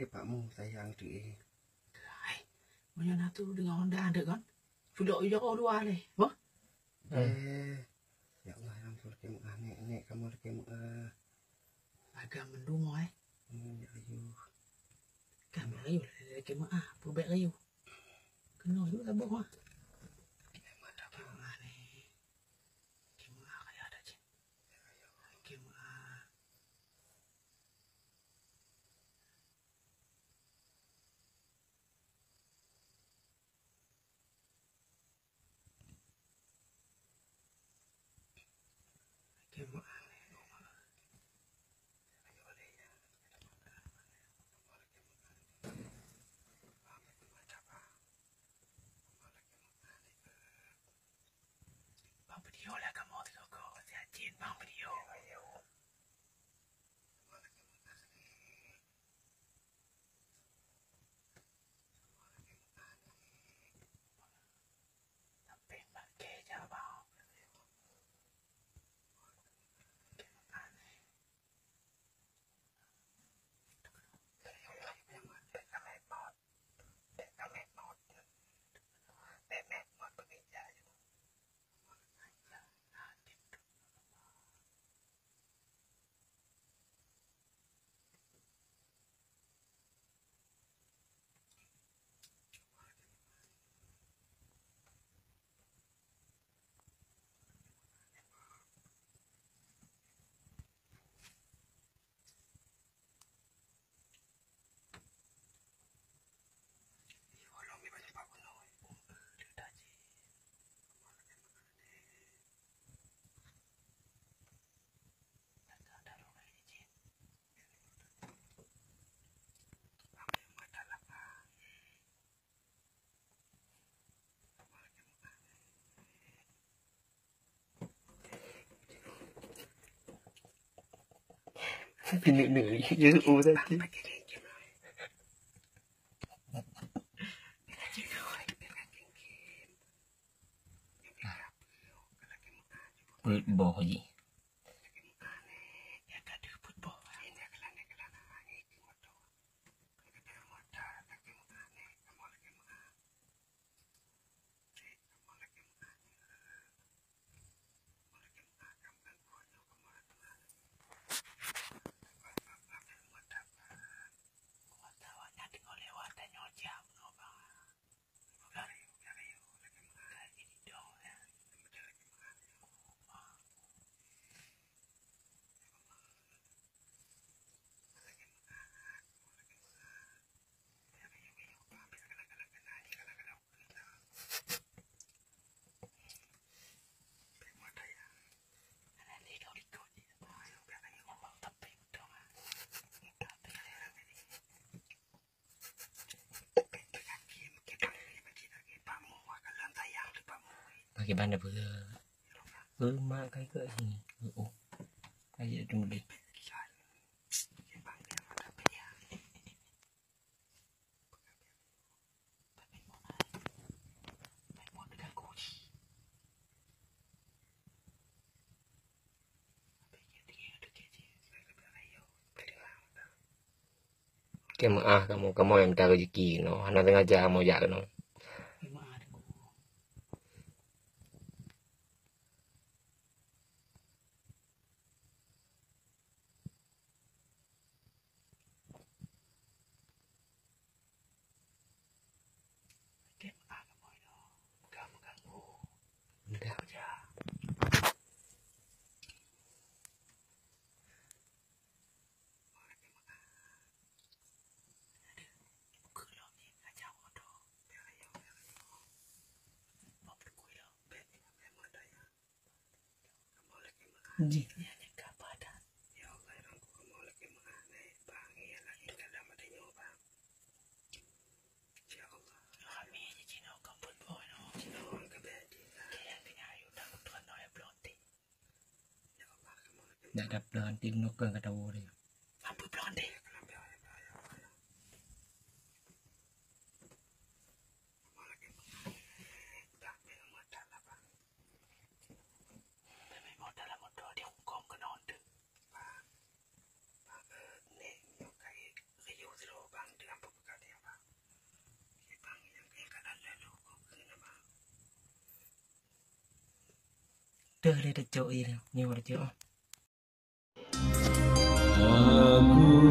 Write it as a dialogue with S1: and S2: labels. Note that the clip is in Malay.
S1: pakmu sayang dik.
S2: Hai. Punya natu dengan Honda ada kan? Sudah ujung dua le. Wah.
S1: Ya Allah, ampun kamu nek kamu kamu
S2: agak mendung Ya
S1: ayo.
S2: Kamu ayo kamu pubek ayo. Kena itu tak bohong. Video lah kamu tu kau janjiin bang video. Sampai pakai jawab.
S1: Nửa chứ u ra chứ.
S3: Bớt bỏ gì cái ban vừa mà cái gì cái gì trong đi kamu yang minta rezeki no anak tengah ajar mau jak no gì đã đập lên tim nó cơn cả đầu đi hampir belum deh Dah ada cok ini. Ni ada cok.
S4: Aku